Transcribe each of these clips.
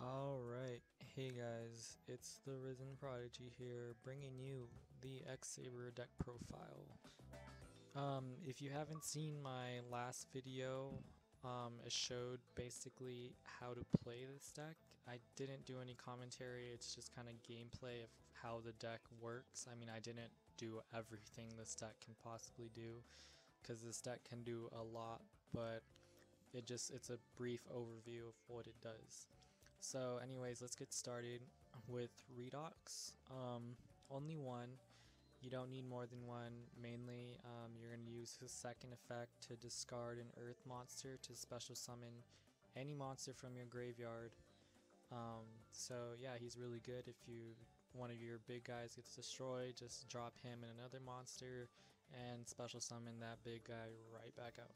Alright, hey guys, it's the Risen Prodigy here, bringing you the Saber deck profile. If you haven't seen my last video, it showed basically how to play this deck. I didn't do any commentary, it's just kind of gameplay of how the deck works. I mean, I didn't do everything this deck can possibly do, because this deck can do a lot, but it's a brief overview of what it does. So anyways, let's get started with redox. Only one. You don't need more than one. Mainly, you're going to use his second effect to discard an earth monster to special summon any monster from your graveyard. So yeah, he's really good. If one of your big guys gets destroyed, just drop him and another monster and special summon that big guy right back out.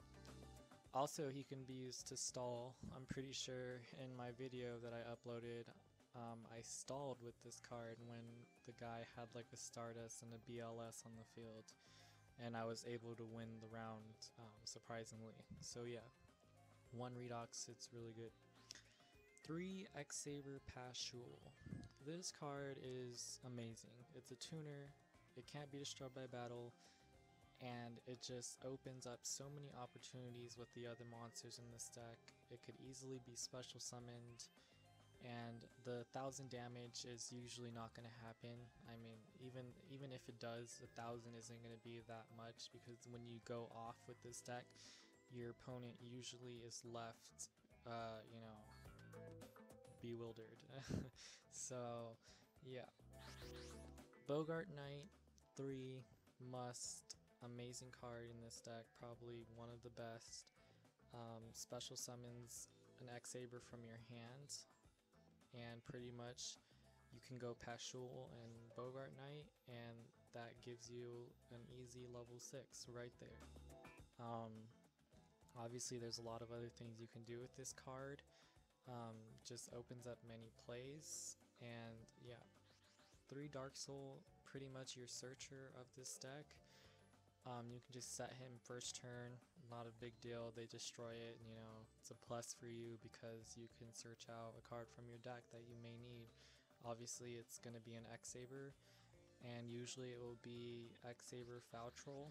Also, he can be used to stall. I'm pretty sure in my video that I uploaded, I stalled with this card when the guy had like a Stardust and a BLS on the field, and I was able to win the round, surprisingly. So yeah, one redox, it's really good. 3 Saber Pashul. This card is amazing. It's a tuner, it can't be destroyed by battle, and it just opens up so many opportunities with the other monsters in this deck. It could easily be special summoned, and the 1000 damage is usually not going to happen. I mean, even if it does, 1000 isn't going to be that much, because when you go off with this deck, your opponent usually is left, bewildered. So yeah, Bogart Knight 3 must. Amazing card in this deck, probably one of the best. Special summons an Saber from your hand, and pretty much you can go Pashul and Bogart Knight, and that gives you an easy level 6 right there. Obviously there's a lot of other things you can do with this card. Just opens up many plays, and yeah, 3 Dark Soul, pretty much your searcher of this deck. You can just set him first turn, not a big deal. They destroy it, and it's a plus for you because you can search out a card from your deck that you may need. Obviously it's going to be an Saber, and usually it will be Saber Faltrol,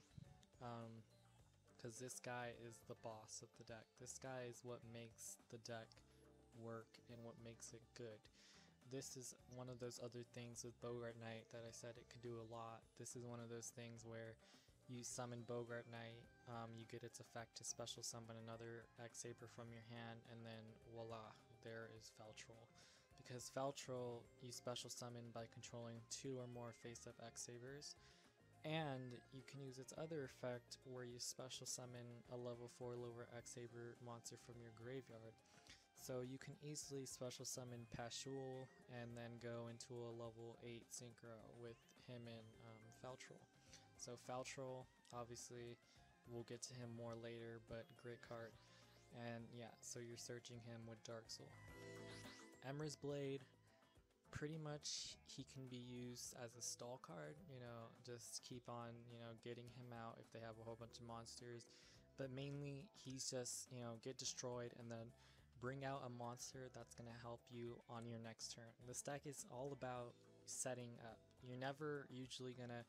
because this guy is the boss of the deck. This guy is what makes the deck work and what makes it good. This is one of those other things with Bogart Knight that I said it could do a lot. This is one of those things where you summon Bogart Knight, you get its effect to special summon another Saber from your hand, and then voila, there is Faltrol. Because Faltrol you special summon by controlling 2 or more face-up Sabers, and you can use its other effect where you special summon a level 4 lower Saber monster from your graveyard. So you can easily special summon Pashul and then go into a level 8 synchro with him and Faltrol. So Faltrol, obviously, we'll get to him more later, but great card. And yeah, so you're searching him with Dark Soul. Emra's Blade, pretty much he can be used as a stall card, just keep on, getting him out if they have a whole bunch of monsters. But mainly, he's just, get destroyed and then bring out a monster that's going to help you on your next turn. This deck is all about setting up. You're never usually going to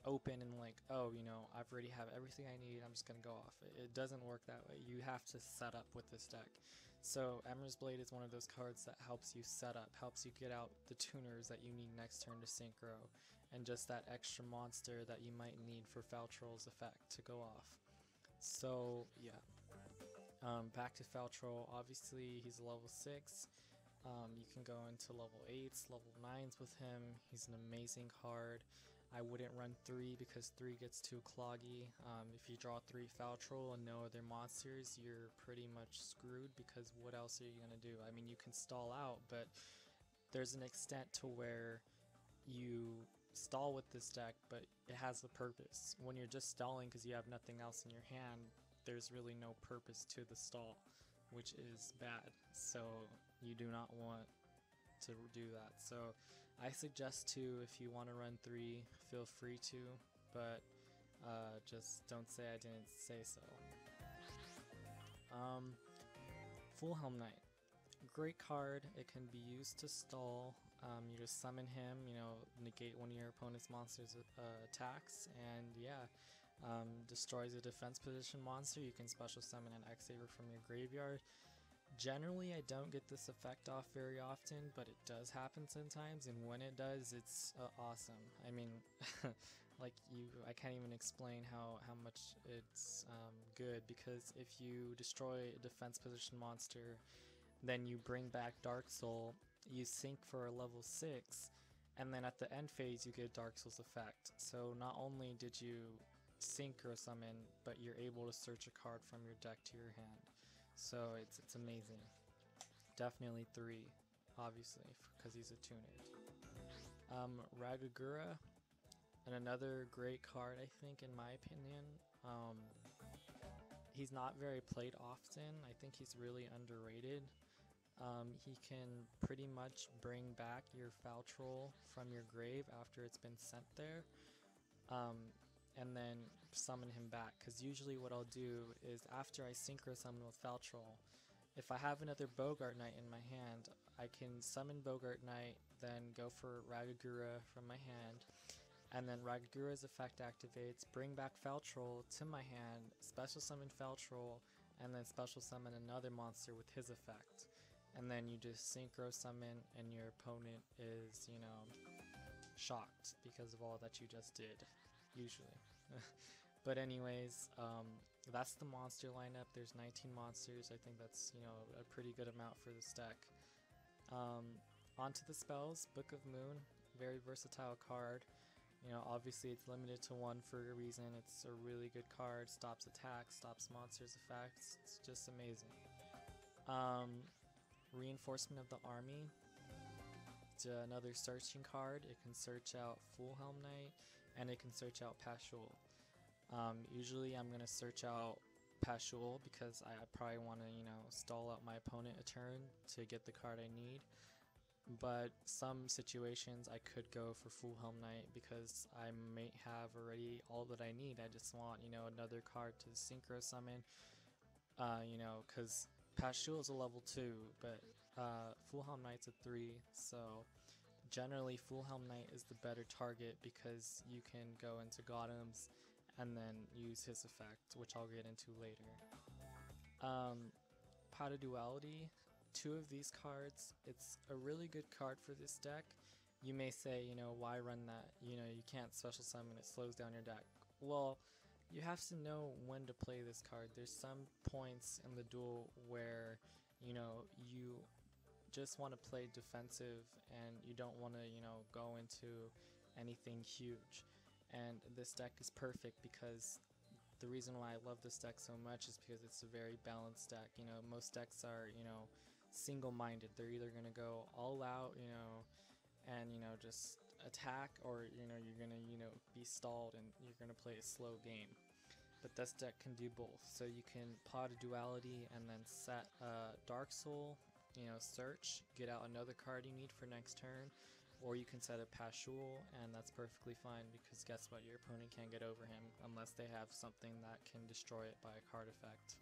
open and like, oh, I've already have everything I need, I'm just gonna go off. It doesn't work that way. You have to set up with this deck. So Emra's Blade is one of those cards that helps you set up, helps you get out the tuners that you need next turn to synchro, and just that extra monster that you might need for Faltrol's effect to go off. So yeah, back to Faltrol. Obviously he's level 6. You can go into level 8s, level 9s with him. He's an amazing card. I wouldn't run 3 because 3 gets too cloggy. If you draw 3 Faltrol and no other monsters, you're pretty much screwed, because what else are you going to do? I mean, you can stall out, but there's an extent to where you stall with this deck, but it has a purpose. When you're just stalling because you have nothing else in your hand, there's really no purpose to the stall, which is bad. So you do not want to do that. So I suggest to, if you want to run 3, feel free to, but just don't say I didn't say so. Full Helm Knight. great card. It can be used to stall. You just summon him, negate one of your opponent's monsters' attacks, and yeah, destroys a defense position monster. You can special summon an X-Saber from your graveyard. Generally, I don't get this effect off very often, but it does happen sometimes, and when it does, it's awesome. I mean, I can't even explain how much it's good, because if you destroy a defense position monster, then you bring back Dark Soul, you sync for a level 6, and then at the end phase you get Dark Soul's effect. So not only did you synchro summon, but you're able to search a card from your deck to your hand. So it's amazing. Definitely 3, obviously, because he's a tuned. Ragagura, and another great card, I think, in my opinion. He's not very played often. I think he's really underrated. He can pretty much bring back your Faltroll from your grave after it's been sent there, and then summon him back. Because usually what I'll do is, after I synchro summon with Faltroll, if I have another Bogart Knight in my hand, I can summon Bogart Knight, then go for Ragagura from my hand, and then Ragagura's effect activates, bring back Faltroll to my hand, special summon Faltroll, and then special summon another monster with his effect. And then you just synchro summon, and your opponent is, shocked because of all that you just did, usually. But anyways, that's the monster lineup. There's 19 monsters. I think that's, a pretty good amount for this deck. Onto the spells. Book of Moon, very versatile card. Obviously it's limited to 1 for a reason. It's a really good card. Stops attacks, stops monsters' effects. It's just amazing. Reinforcement of the Army. It's another searching card. It can search out Fullhelm Knight, and it can search out Pashul. Usually I'm going to search out Pashul because I probably want to, stall out my opponent a turn to get the card I need. But some situations I could go for Fullhelm Knight because I may have already all that I need. I just want, another card to synchro summon, because Pashul is a level 2, but Fullhelm Knight's a 3, so generally Fullhelm Knight is the better target because you can go into Gothams and then use his effect, which I'll get into later. Pot of Duality, 2 of these cards. It's a really good card for this deck. You may say, why run that? You can't special summon, it slows down your deck. Well, you have to know when to play this card. There's some points in the duel where, you just want to play defensive and you don't want to, go into anything huge. And this deck is perfect because the reason why I love this deck so much is because it's a very balanced deck. Most decks are, single-minded. They're either going to go all out, and, just attack, or, you're going to, be stalled and you're going to play a slow game. But this deck can do both. So you can Pot of Duality and then set Dark Soul, search, get out another card you need for next turn, or you can set a Pashul, and that's perfectly fine because guess what, your opponent can't get over him unless they have something that can destroy it by a card effect.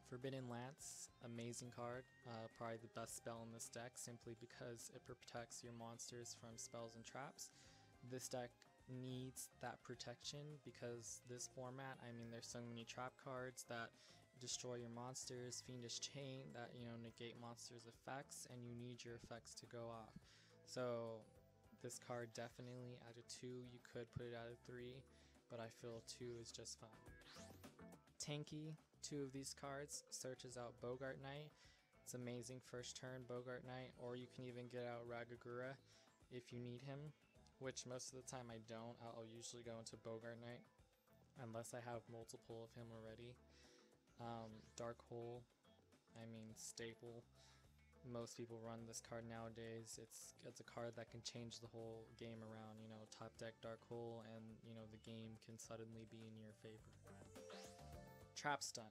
Forbidden Lance, amazing card, probably the best spell in this deck simply because it protects your monsters from spells and traps. This deck needs that protection because this format, there's so many trap cards that destroy your monsters, Fiendish Chain that, negate monsters' effects, and you need your effects to go off. So this card definitely at a 2, you could put it at a 3, but I feel 2 is just fine. Tanky, 2 of these cards, searches out Bogart Knight. It's amazing first turn Bogart Knight, or you can even get out Ragagura if you need him, which most of the time I don't. I'll usually go into Bogart Knight unless I have multiple of him already. Dark Hole, staple. Most people run this card nowadays. It's a card that can change the whole game around. Top deck Dark Hole, and the game can suddenly be in your favor. Trap Stun,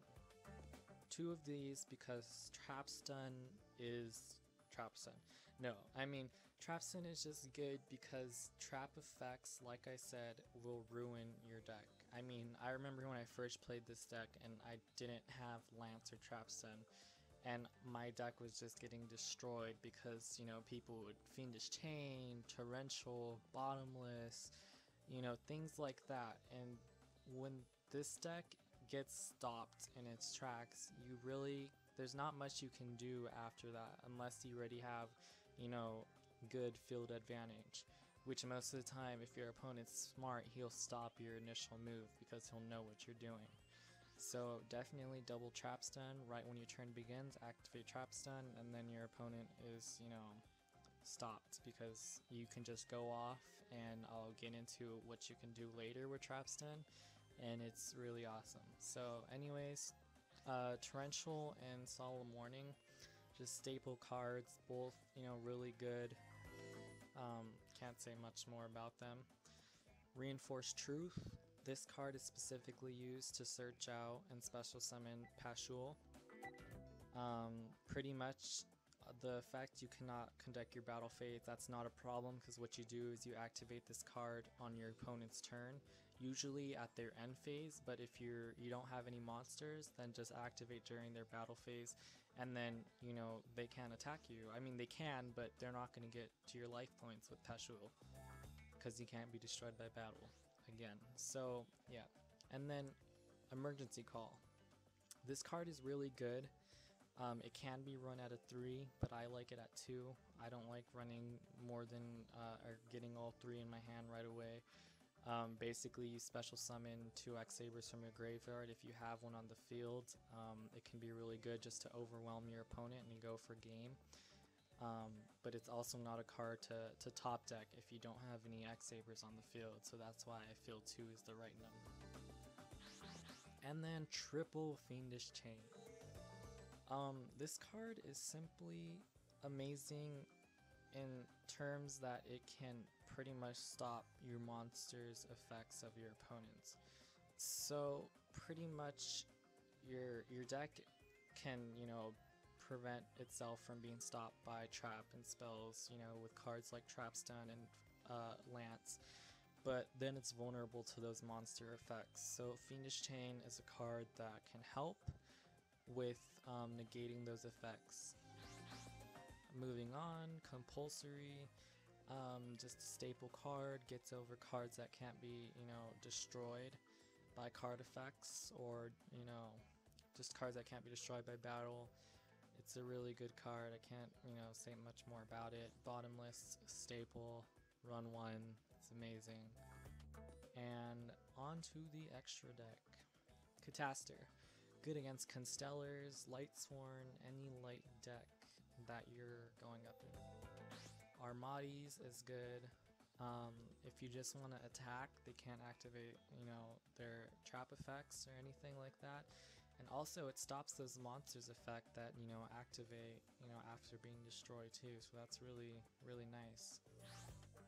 2 of these because Trap Stun is Trap Stun. No, Trap Stun is just good because trap effects, like I said, will ruin your deck. I remember when I first played this deck and I didn't have Lance or Trap Stun, and my deck was just getting destroyed because, you know, people would Fiendish Chain, Torrential, Bottomless, you know, things like that. And when this deck gets stopped in its tracks, you really, there's not much you can do after that unless you already have, you know, good field advantage, which most of the time, if your opponent's smart, he'll stop your initial move because he'll know what you're doing. So definitely double trap stun right when your turn begins, activate trap stun, and then your opponent is, you know, stopped because you can just go off, and I'll get into what you can do later with trap stun, and it's really awesome. So anyways, Torrential and Solemn Warning, just staple cards, both, you know, really good. Can't say much more about them. Reinforced Truth. This card is specifically used to search out and special summon Pashul. Pretty much the fact you cannot conduct your battle phase, that's not a problem, because what you do is you activate this card on your opponent's turn, usually at their end phase, but if you don't have any monsters, then just activate during their battle phase, and then, you know, they can't attack you. I mean, they can, but they're not going to get to your life points with Pashul, because you can't be destroyed by battle again. So yeah, and then Emergency Call. This card is really good. It can be run at a 3, but I like it at 2. I don't like running more than or getting all 3 in my hand right away. Basically, you special summon 2 Sabers from your graveyard. If you have one on the field, it can be really good just to overwhelm your opponent and go for game. But it's also not a card to top deck if you don't have any Sabers on the field, so that's why I feel 2 is the right number. And then triple Fiendish Chain. This card is simply amazing in terms that it can pretty much stop your monster's effects of your opponents. So pretty much your deck can, you know, prevent itself from being stopped by trap and spells, you know, with cards like Trap Stun and Lance, but then it's vulnerable to those monster effects. So Fiendish Chain is a card that can help with negating those effects. Moving on, Compulsory, just a staple card, gets over cards that can't be, you know, destroyed by card effects, or, you know, just cards that can't be destroyed by battle. It's a really good card. I can't, you know, say much more about it. Bottomless, staple, run 1, it's amazing. And on to the extra deck. Cataster. Good against Constellars, Lightsworn, any light deck that you're going up in. Armades is good. If you just want to attack, they can't activate, you know, their trap effects or anything like that. And also it stops those monsters effect that, you know, activate, you know, after being destroyed too, so that's really, really nice.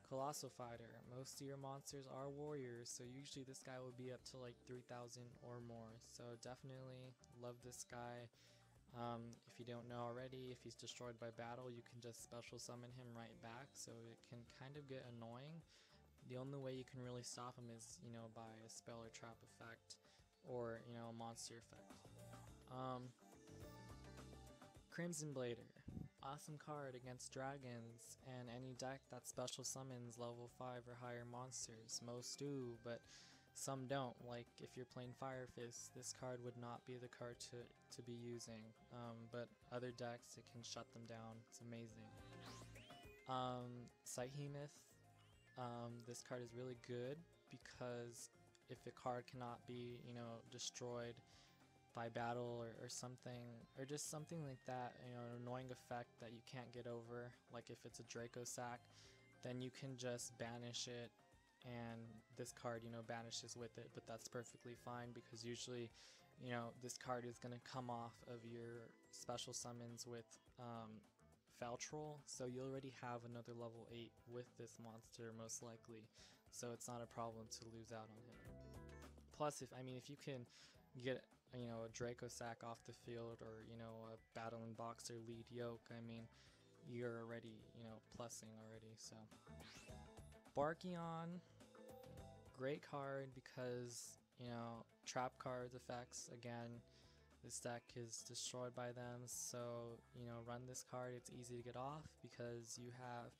Colossal Fighter. Most of your monsters are warriors, so usually this guy will be up to like 3,000 or more, so definitely love this guy. If you don't know already, if he's destroyed by battle, you can just special summon him right back, so it can kind of get annoying. The only way you can really stop him is, you know, by a spell or trap effect, or, you know, a monster effect. Crimson Blader. Awesome card against dragons and any deck that special summons level 5 or higher monsters. Most do, but some don't. Like if you're playing Fire Fist, this card would not be the card to be using. But other decks, it can shut them down. It's amazing. Behemoth. This card is really good because if a card cannot be, you know, destroyed by battle or something, or just something like that, you know, an annoying effect that you can't get over, like if it's a Draco Sack, then you can just banish it and this card, you know, banishes with it, but that's perfectly fine because usually, you know, this card is going to come off of your special summons with Feltrol, so you already have another level 8 with this monster most likely, so it's not a problem to lose out on him. Plus, if you can get, you know, a Draco Sack off the field, or, you know, a Battling Boxer lead yoke, I mean, you're already, you know, plussing already. So Barkion, great card because, you know, trap cards effects again, this deck is destroyed by them. So, you know, run this card. It's easy to get off because you have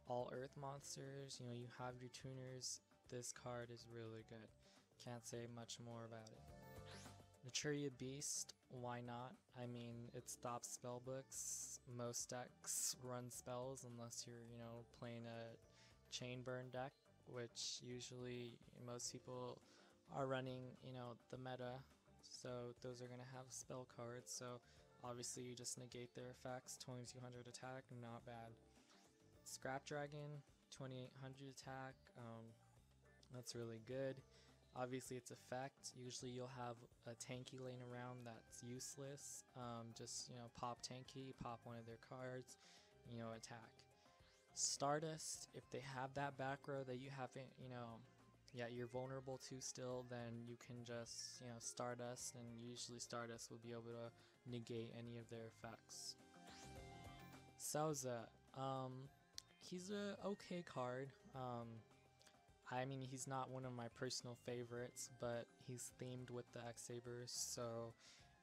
all earth monsters, you know, you have your tuners. This card is really good. Can't say much more about it. Naturia Beast, why not? I mean, it stops spellbooks. Most decks run spells unless you're, you know, playing a chain burn deck, which usually most people are running, you know, the meta. So those are going to have spell cards. So obviously you just negate their effects. 2200 attack, not bad. Scrap Dragon, 2800 attack. That's really good. Obviously its effect, usually you'll have a tanky laying around that's useless. Just, you know, pop tanky, pop one of their cards, you know, attack. Stardust, if they have that back row that you haven't, you know, yeah, you're vulnerable to still, then you can just, you know, Stardust, and usually Stardust will be able to negate any of their effects. Sauza, he's a okay card. I mean, he's not one of my personal favorites, but he's themed with the X-Sabers, so,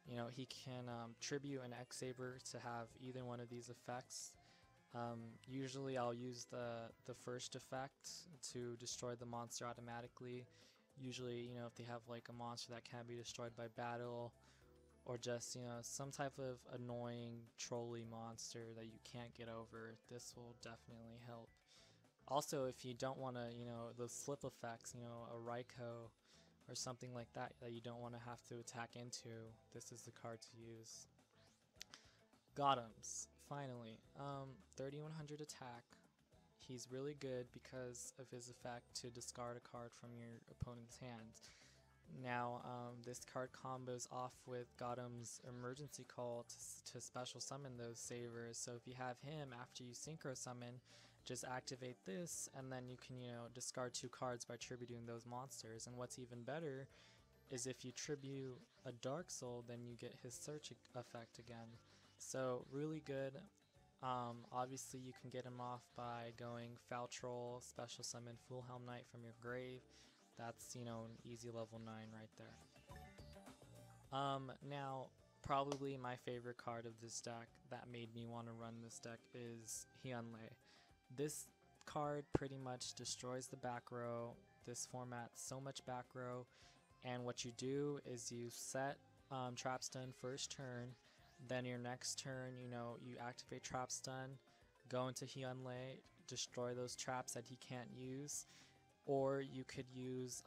you know, he can tribute an X-Saber to have either one of these effects. Usually I'll use the first effect to destroy the monster automatically. Usually, you know, if they have like a monster that can't be destroyed by battle, or just, you know, some type of annoying trolley monster that you can't get over, this will definitely help. Also, if you don't want to, you know, those slip effects, you know, a Raikou or something like that that you don't want to have to attack into, this is the card to use. Gotham's, finally. 3100 attack. He's really good because of his effect to discard a card from your opponent's hand. Now, this card combos off with Gotham's emergency call to special summon those Sabers. So if you have him after you synchro summon, just activate this, and then you can, you know, discard 2 cards by tributing those monsters. And what's even better is if you tribute a Dark Soul, then you get his search effect again. So really good. Obviously you can get him off by going Foul Troll, special summon Full Helm Knight from your grave. That's, you know, an easy level 9 right there. Now, probably my favorite card of this deck that made me want to run this deck is Hyunlei. This card pretty much destroys the back row. This format's so much back row, and what you do is you set Trap Stun first turn, then your next turn, you know, you activate Trap Stun, go into Hyunlei, destroy those traps that he can't use, or you could use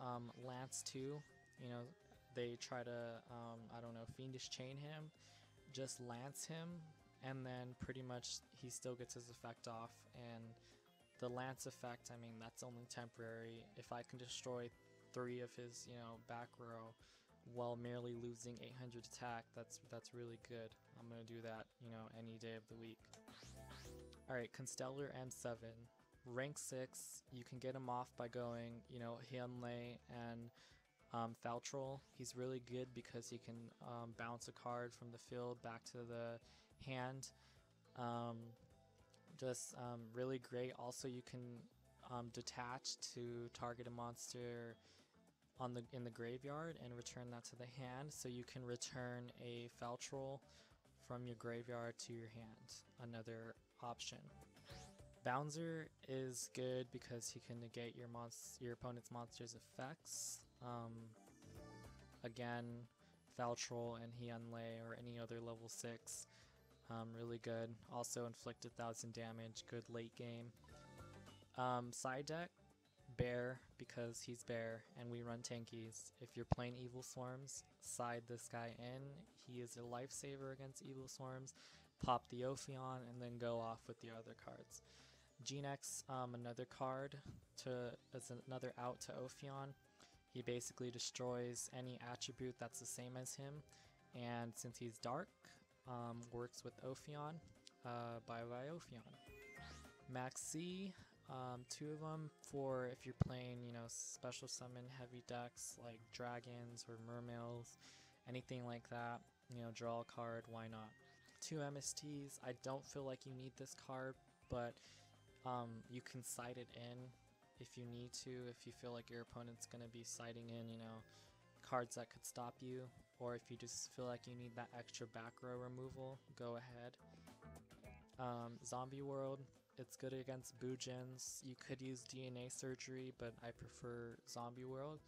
Lance 2. You know, they try to, I don't know, Fiendish Chain him, just Lance him, and then pretty much he still gets his effect off. And the Lance effect, I mean, that's only temporary. If I can destroy 3 of his, you know, back row while merely losing 800 attack, that's really good. I'm gonna do that, you know, any day of the week. Alright, Constellar M7. Rank 6, you can get him off by going, you know, Hyunlei and Foul Troll. He's really good because he can bounce a card from the field back to the hand. Really great. Also, you can detach to target a monster in the graveyard and return that to the hand, so you can return a Foul Troll from your graveyard to your hand. Another option. Bouncer is good because he can negate your opponent's monster's effects. Again, Foul Troll and Hyunlei or any other level 6, really good. Also inflict 1000 damage, good late game. Side deck, Bear, because he's Bear and we run tankies. If you're playing Evil Swarms, side this guy in. He is a lifesaver against Evil Swarms. Pop the Ophion and then go off with the other cards. Genex, another card as another out to Ophion. He basically destroys any attribute that's the same as him, and since he's dark, works with Ophion. Bye bye Ophion. Max C, 2 of them for if you're playing, you know, special summon heavy decks like dragons or mermails, anything like that. You know, draw a card, why not? 2 MSTs. I don't feel like you need this card, but you can side it in if you need to, if you feel like your opponent's going to be siding in, you know, cards that could stop you, or if you just feel like you need that extra back row removal, go ahead. Zombie World, it's good against Boojins. You could use DNA Surgery, but I prefer Zombie World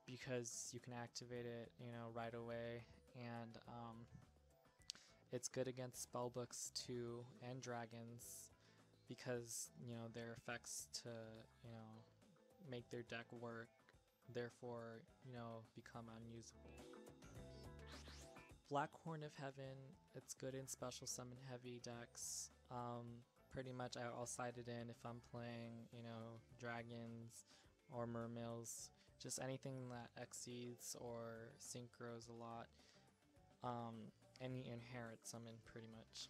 because you can activate it, you know, right away, and it's good against spellbooks too and dragons because, you know, their effects to, you know, make their deck work, therefore, you know, become unusable. Black Horn of Heaven, it's good in special summon heavy decks. Pretty much I'll side it in if I'm playing, you know, dragons or mermills, just anything that exceeds or synchros a lot. Any inherit summon pretty much.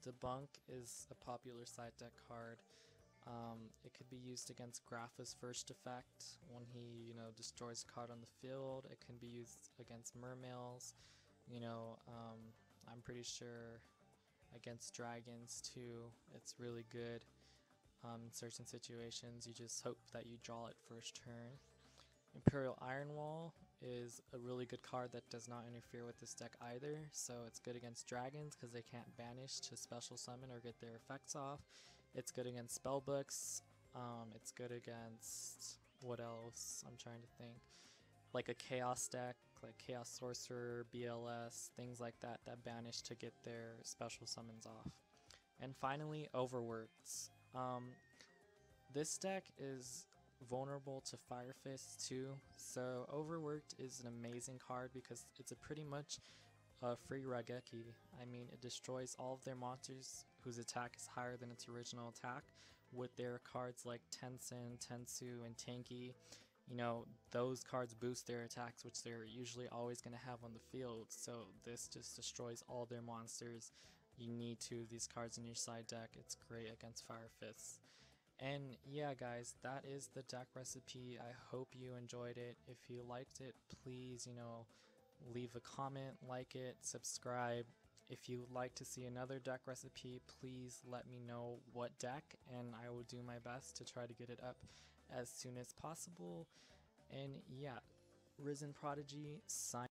Debunk is a popular side deck card. It could be used against Grapha's first effect when he, you know, destroys a card on the field. It can be used against mermails. You know, I'm pretty sure against dragons too. It's really good. In certain situations, you just hope that you draw it first turn. Imperial Iron Wall is a really good card that does not interfere with this deck either, so it's good against dragons because they can't banish to special summon or get their effects off. It's good against spellbooks. It's good against, what else? I'm trying to think. Like a chaos deck, like Chaos Sorcerer, BLS, things like that that banish to get their special summons off. And finally, Overworked. This deck is vulnerable to Fire Fist too, so Overworked is an amazing card because it's a pretty much a free Raigeki. I mean, it destroys all of their monsters whose attack is higher than its original attack with their cards like Tensen, Tensu, and Tanky. You know, those cards boost their attacks, which they're usually always going to have on the field, so this just destroys all their monsters. You need two of these cards in your side deck. It's great against Fire Fists. And yeah, guys, that is the deck recipe. I hope you enjoyed it. If you liked it, please, you know, leave a comment, like it, subscribe. If you would like to see another deck recipe, please let me know what deck, and I will do my best to try to get it up as soon as possible. And yeah, Risen Prodigy, sign